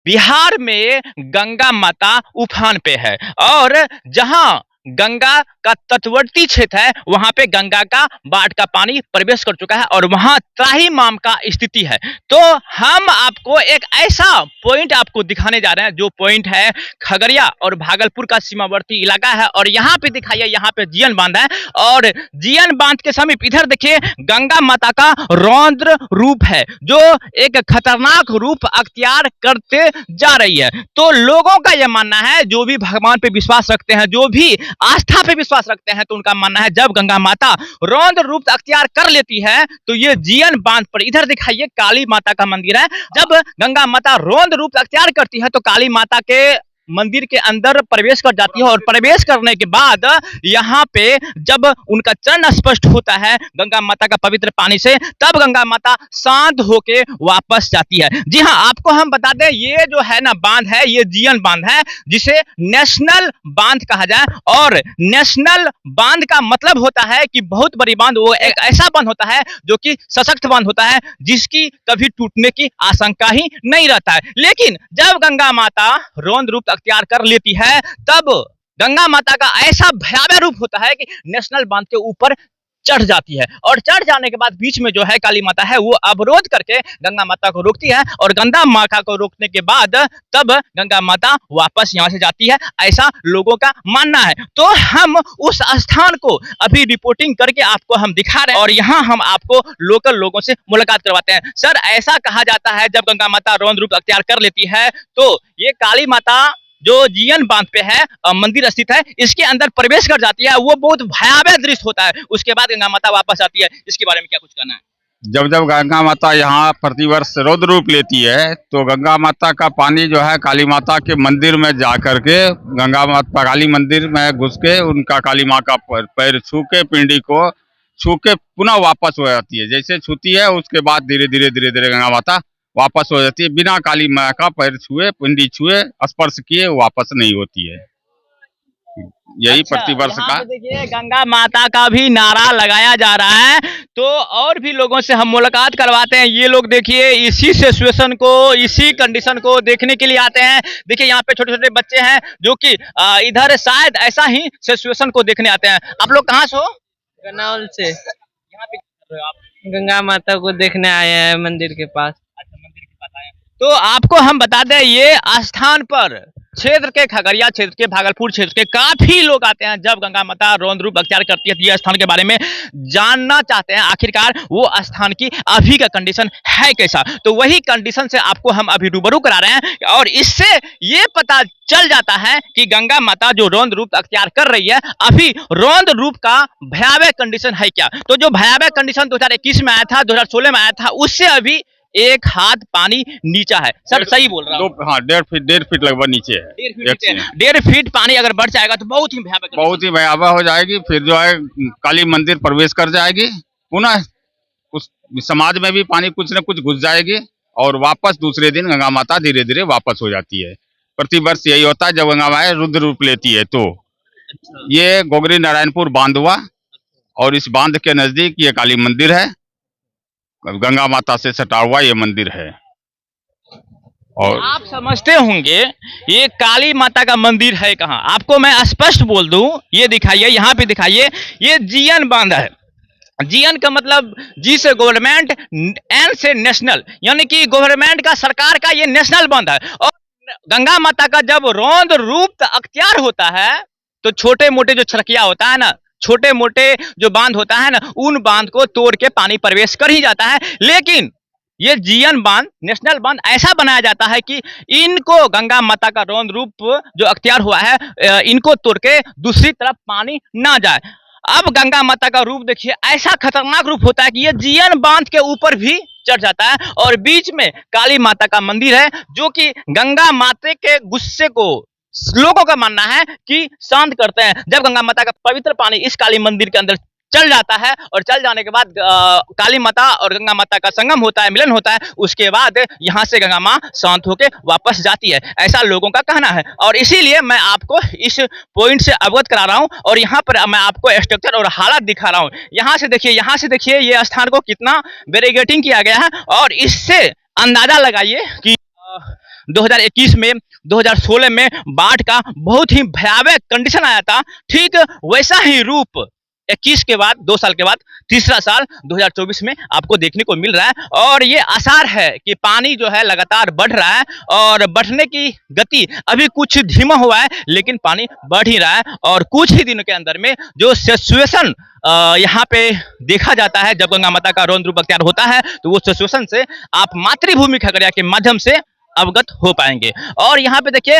बिहार में गंगा माता उफान पे है और जहां गंगा का तटवर्ती क्षेत्र है वहां पे गंगा का बाढ़ का पानी प्रवेश कर चुका है और वहां त्राहिमाम का स्थिति है। तो हम आपको एक ऐसा पॉइंट आपको दिखाने जा रहे हैं जो पॉइंट है खगड़िया और भागलपुर का सीमावर्ती इलाका है और यहाँ पे दिखाइए, यहाँ पे जीएन बांध है और जीएन बांध के समीप इधर देखिए गंगा माता का रौद्र रूप है जो एक खतरनाक रूप अख्तियार करते जा रही है। तो लोगों का यह मानना है, जो भी भगवान पे विश्वास रखते हैं, जो भी आस्था पे विश्वास रखते हैं, तो उनका मानना है जब गंगा माता रौद्र रूप अख्तियार कर लेती है तो ये जीएन बांध पर, इधर दिखाइए काली माता का मंदिर है, जब गंगा माता रौद्र रूप अख्तियार करती है तो काली माता के मंदिर के अंदर प्रवेश कर जाती है और प्रवेश करने के बाद यहाँ पे जब उनका चरण स्पष्ट होता है गंगा माता का पवित्र पानी से, तब गंगा माता शांत होके वापस जाती है। जी हाँ, आपको हम बता दें ये जो है ना बांध है, ये जीएन बांध है जिसे नेशनल बांध कहा जाए और नेशनल बांध का मतलब होता है कि बहुत बड़ी बांध, वो एक ऐसा बांध होता है जो कि सशक्त बांध होता है जिसकी कभी टूटने की आशंका ही नहीं रहता है। लेकिन जब गंगा माता रौद्र रूप अख्तियार कर लेती है तब गंगा माता का ऐसा भयावह रूप होता है कि नेशनल बांध के ऊपर चढ़ जाती है और चढ़ जाने के बाद बीच में जो है काली माता है वो अवरोध करके गंगा माता को रोकती है और गंगा माता को रोकने के बाद तब गंगा माता वापस यहाँ से जाती है, ऐसा लोगों का मानना है। तो हम उस स्थान को अभी रिपोर्टिंग करके आपको हम दिखा रहे हैं और यहाँ हम आपको लोकल लोगों से मुलाकात करवाते हैं। सर, ऐसा कहा जाता है जब गंगा माता रौद्र रूप अख्तियार कर लेती है तो ये काली माता जो जीएन बांध पे है मंदिर स्थित है, इसके अंदर प्रवेश कर जाती है, वो बहुत भयावह दृश्य होता है। उसके बाद गंगा माता वापस आती है, इसके बारे में क्या कुछ कहना है? जब जब गंगा माता यहाँ प्रतिवर्ष रौद्र रूप लेती है तो गंगा माता का पानी जो है काली माता के मंदिर में जा करके गंगा माता काली मंदिर में घुस के उनका काली माँ का पैर छू के पिंडी को छू के पुनः वापस हो जाती है। जैसे छूती है उसके बाद धीरे धीरे गंगा माता वापस हो जाती है, बिना काली माँ का पैर छुए, पिंडी छुए, स्पर्श किए वापस नहीं होती है। यही प्रतिवर्ष का देखिए गंगा माता का भी नारा लगाया जा रहा है। तो और भी लोगों से हम मुलाकात करवाते हैं। ये लोग देखिए इसी सिचुएशन को, इसी कंडीशन को देखने के लिए आते हैं। देखिए यहाँ पे छोटे छोटे बच्चे हैं जो कि इधर शायद ऐसा ही सिचुएशन को देखने आते हैं। आप लोग कहाँ से हो? गन्नौल से। यहाँ पे कर रहे हो आप? गंगा माता को देखने आए हैं मंदिर के पास। अच्छा, मंदिर के पास आए हैं। तो आपको हम बता दें ये स्थान पर क्षेत्र के, खगड़िया क्षेत्र के, भागलपुर क्षेत्र के काफी लोग आते हैं जब गंगा माता रौद्र रूप अख्तियार करती है। ये स्थान के बारे में जानना चाहते हैं आखिरकार वो स्थान की अभी का कंडीशन है कैसा। तो वही कंडीशन से आपको हम अभी रूबरू करा रहे हैं और इससे ये पता चल जाता है कि गंगा माता जो रौद्र रूप अख्तियार कर रही है अभी रौद्र रूप का भयावह कंडीशन है क्या। तो जो भयावह कंडीशन 2021 में आया था, 2016 में आया था, उससे अभी 1 हाथ पानी नीचा है। सर सही बोल रहा हूँ? हाँ, 1.5 फीट लगभग नीचे है। 1.5 फीट पानी अगर बढ़ जाएगा तो बहुत ही भयावह हो जाएगी। फिर जो है काली मंदिर प्रवेश कर जाएगी, पुनः उस समाज में भी पानी कुछ न कुछ घुस जाएगी और वापस दूसरे दिन गंगा माता धीरे धीरे वापस हो जाती है। प्रतिवर्ष यही होता है जब गंगा माता रुद्र रूप लेती है। तो ये गोगरी नारायणपुर बांध हुआ और इस बांध के नजदीक ये काली मंदिर है, गंगा माता से सटा हुआ ये मंदिर है। और आप समझते होंगे ये काली माता का मंदिर है कहाँ। आपको मैं स्पष्ट बोल दूं, ये दिखाइए, यहाँ पे दिखाइए, ये जीएन बांध है। जीएन का मतलब जी से गवर्नमेंट, एन से नेशनल, यानी कि गवर्नमेंट का, सरकार का ये नेशनल बांध है। और गंगा माता का जब रौद्र रूप अख्तियार होता है तो छोटे मोटे जो छरकिया होता है ना, छोटे मोटे जो बांध होता है ना, उन बांध को तोड़ के पानी प्रवेश कर ही जाता है। लेकिन ये जीएन बांध, नेशनल बांध ऐसा बनाया जाता है कि इनको गंगा माता का रौद्र रूप जो अख्तियार हुआ है इनको तोड़ के दूसरी तरफ पानी ना जाए। अब गंगा माता का रूप देखिए, ऐसा खतरनाक रूप होता है कि ये जीएन बांध के ऊपर भी चढ़ जाता है और बीच में काली माता का मंदिर है जो कि गंगा माता के गुस्से को लोगों का मानना है कि शांत करते हैं। जब गंगा माता का पवित्र पानी इस काली मंदिर के अंदर चल जाता है और चल जाने के बाद काली माता और गंगा माता का संगम होता है, मिलन होता है, उसके बाद यहाँ से गंगा माँ शांत होकर वापस जाती है, ऐसा लोगों का कहना है। और इसीलिए मैं आपको इस पॉइंट से अवगत करा रहा हूँ और यहाँ पर मैं आपको स्ट्रक्चर और हालात दिखा रहा हूँ। यहाँ से देखिए ये स्थान को कितना बैरिकेडिंग किया गया है और इससे अंदाजा लगाइए कि 2021 में, 2016 में बाढ़ का बहुत ही भयावह कंडीशन आया था, ठीक वैसा ही रूप 21 के बाद 2 साल के बाद तीसरा साल 2024 में आपको देखने को मिल रहा है। और ये आसार है कि पानी जो है लगातार बढ़ रहा है और बढ़ने की गति अभी कुछ धीमा हुआ है, लेकिन पानी बढ़ ही रहा है। और कुछ ही दिनों के अंदर में जो सिचुएशन यहाँ पे देखा जाता है, जब गंगा माता का रौद्र रूप अख्तियार होता है, तो वो सिचुएशन से आप मातृभूमि खगड़िया के माध्यम से अवगत हो पाएंगे। और यहाँ पे देखिए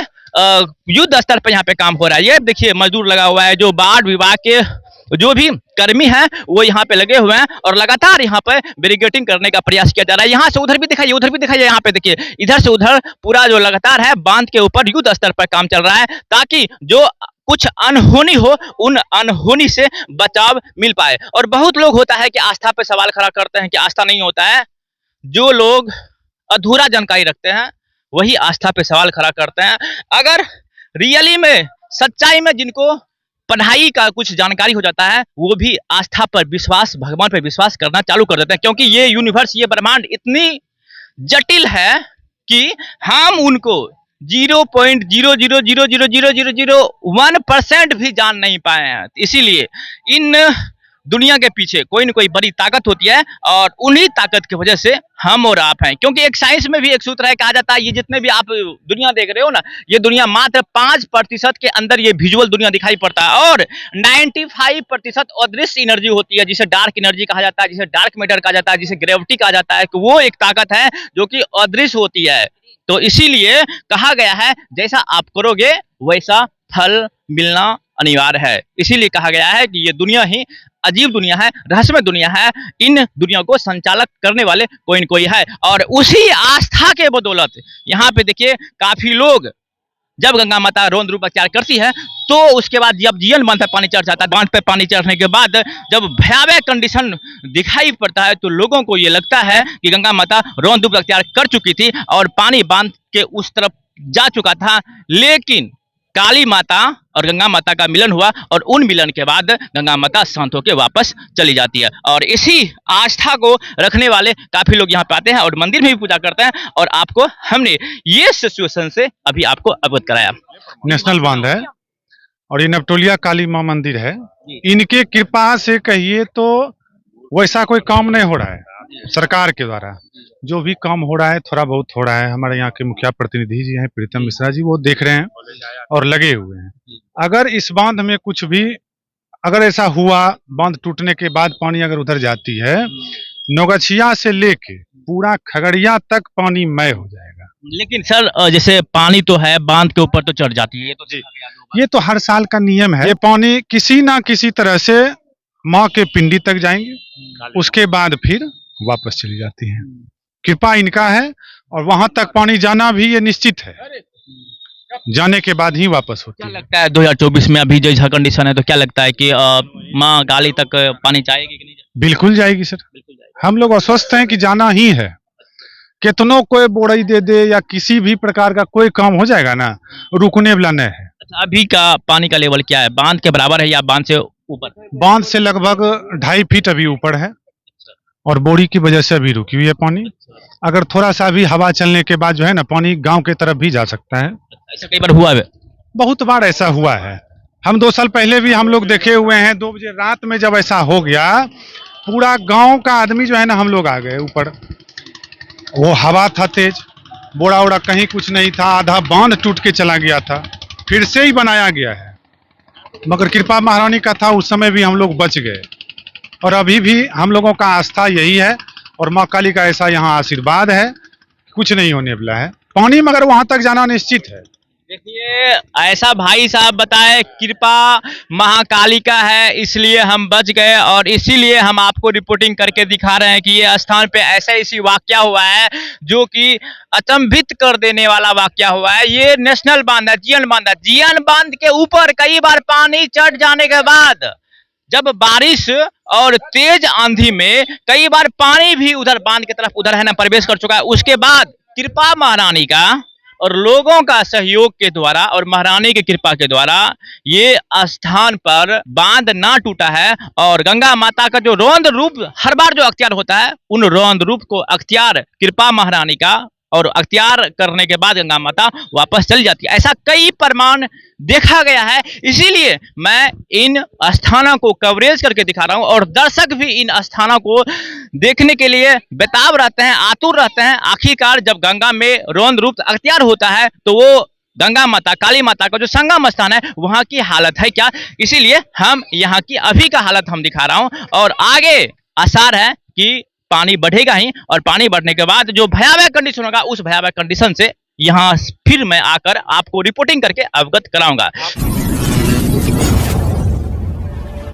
युद्ध स्तर पर यहाँ पे काम हो रहा है। ये देखिए मजदूर लगा हुआ है, जो बाढ़ विभाग के जो भी कर्मी हैं वो यहाँ पे लगे हुए हैं और लगातार यहाँ पे बैरिकेडिंग करने का प्रयास किया जा रहा है। यहाँ से उधर भी दिखाइए, उधर भी दिखाइए, यहाँ पे देखिए इधर से उधर पूरा जो लगातार है बांध के ऊपर युद्ध स्तर पर काम चल रहा है, ताकि जो कुछ अनहोनी हो उन अनहोनी से बचाव मिल पाए। और बहुत लोग होता है कि आस्था पे सवाल खड़ा करते हैं कि आस्था नहीं होता है। जो लोग अधूरा जानकारी रखते हैं वही आस्था पे सवाल खड़ा करते हैं। अगर रियली में सच्चाई में जिनको पढ़ाई का कुछ जानकारी हो जाता है, वो भी आस्था पर विश्वास, भगवान पर विश्वास करना चालू कर देते हैं, क्योंकि ये यूनिवर्स, ये ब्रह्मांड इतनी जटिल है कि हम उनको 0.0000001% भी जान नहीं पाए हैं। इसीलिए इन दुनिया के पीछे कोई न कोई बड़ी ताकत होती है और उन्हीं ताकत की वजह से हम और आप हैं। क्योंकि एक साइंस में भी एक सूत्र है, कहा जाता है ये जितने भी आप दुनिया देख रहे हो ना, ये दुनिया मात्र 5% के अंदर ये विजुअल दुनिया दिखाई पड़ता है और 95% अदृश्य एनर्जी होती है, जिसे डार्क एनर्जी कहा जाता है, जिसे डार्क मैटर कहा जाता है, जिसे ग्रेविटी कहा जाता है। वो एक ताकत है जो कि अदृश्य होती है। तो इसीलिए कहा गया है जैसा आप करोगे वैसा फल मिलना अनिवार्य है। इसीलिए कहा गया है कि ये दुनिया ही अजीब दुनिया है, रहस्यमय दुनिया है। इन दुनिया को संचालक करने वाले कोई न कोई है और उसी आस्था के बदौलत यहाँ पे देखिए काफी लोग जब गंगा माता रौद्र रूप अख्तियार करती है तो उसके बाद जब जीएन बांध पे पानी चढ़ जाता है, बांध पे पानी चढ़ने के बाद जब भयावह कंडीशन दिखाई पड़ता है तो लोगों को ये लगता है कि गंगा माता रौद्र रूप अख्तियार कर चुकी थी और पानी बांध के उस तरफ जा चुका था। लेकिन काली माता और गंगा माता का मिलन हुआ और उन मिलन के बाद गंगा माता शांत होकर वापस चली जाती है। और इसी आस्था को रखने वाले काफी लोग यहाँ पे आते हैं और मंदिर में भी पूजा करते हैं। और आपको हमने ये सिचुएशन से अभी आपको अवगत कराया। नेशनल बांध है और ये नवटोलिया काली माँ मंदिर है। इनके कृपा से कहिए तो वैसा कोई काम नहीं हो रहा है। सरकार के द्वारा जो भी काम हो रहा है थोड़ा बहुत हो रहा है। हमारे यहाँ के मुखिया प्रतिनिधि जी हैं प्रीतम मिश्रा जी, वो देख रहे हैं और लगे हुए हैं। अगर इस बांध में कुछ भी अगर ऐसा हुआ, बांध टूटने के बाद पानी अगर उधर जाती है, नौगछिया से लेके पूरा खगड़िया तक पानी मय हो जाएगा। लेकिन सर जैसे पानी तो है बांध के ऊपर तो चढ़ जाती है, ये तो हर साल का नियम है। ये पानी किसी ना किसी तरह से माँ के पिंडी तक जाएंगे, उसके बाद फिर वापस चली जाती है। कृपा इनका है और वहां तक पानी जाना भी ये निश्चित है, जाने के बाद ही वापस होती है। क्या लगता है 2024 में अभी जैसा कंडीशन है तो क्या लगता है कि माँ काली तक पानी जाएगी कि नहीं? बिल्कुल जाएगी सर, बिल्कुल जाएगी। हम लोग अस्वस्थ हैं कि जाना ही है। कितनों कोई बोड़ई दे दे या किसी भी प्रकार का कोई काम हो जाएगा ना, रुकने वाला नहीं है। अच्छा, अभी का पानी का लेवल क्या है? बांध के बराबर है या बांध से ऊपर? बांध से लगभग 2.5 फीट अभी ऊपर है और बोरी की वजह से अभी रुकी हुई है पानी। अगर थोड़ा सा भी हवा चलने के बाद जो है ना, पानी गांव के तरफ भी जा सकता है। ऐसा कई बार हुआ है? बहुत बार ऐसा हुआ है। हम 2 साल पहले भी हम लोग देखे हुए हैं। 2 बजे रात में जब ऐसा हो गया, पूरा गांव का आदमी जो है ना, हम लोग आ गए ऊपर। वो हवा था तेज, बोड़ा ओड़ा कहीं कुछ नहीं था, आधा बांध टूट के चला गया था, फिर से ही बनाया गया है। मगर कृपा महारानी का था, उस समय भी हम लोग बच गए। और अभी भी हम लोगों का आस्था यही है और माँ काली का ऐसा यहाँ आशीर्वाद है, कुछ नहीं होने वाला है। पानी मगर वहां तक जाना निश्चित है। देखिए ऐसा भाई साहब बताए, कृपा महाकाली का है इसलिए हम बच गए और इसीलिए हम आपको रिपोर्टिंग करके दिखा रहे हैं कि ये स्थान पे ऐसा इसी वाकया हुआ है जो कि अचंभित कर देने वाला वाकया हुआ है। ये नेशनल बांध है, जीएन बांध है। जीएन बांध के ऊपर कई बार पानी चढ़ जाने के बाद जब बारिश और तेज आंधी में कई बार पानी भी उधर बांध की तरफ उधर है ना प्रवेश कर चुका है। उसके बाद कृपा महारानी का और लोगों का सहयोग के द्वारा और महारानी की कृपा के द्वारा ये स्थान पर बांध ना टूटा है और गंगा माता का जो रौद्र रूप हर बार जो अख्तियार होता है, उन रौद्र रूप को अख्तियार कृपा महारानी का और अख्तियार करने के बाद गंगा माता वापस चली जाती है। ऐसा कई प्रमाण देखा गया है, इसीलिए मैं इन स्थानों को कवरेज करके दिखा रहा हूं और दर्शक भी इन स्थानों को देखने के लिए बेताब रहते हैं, आतुर रहते हैं। आखिरकार जब गंगा में रौद्र रूप अख्तियार होता है तो वो गंगा माता, काली माता का जो संगम स्थान है वहां की हालत है क्या, इसीलिए हम यहाँ की अभी का हालत हम दिखा रहा हूं। और आगे आसार है कि पानी बढ़ेगा ही, और पानी बढ़ने के बाद जो भयावह कंडीशन होगा उस भयावह कंडीशन से यहाँ फिर मैं आकर आपको रिपोर्टिंग करके अवगत कराऊंगा।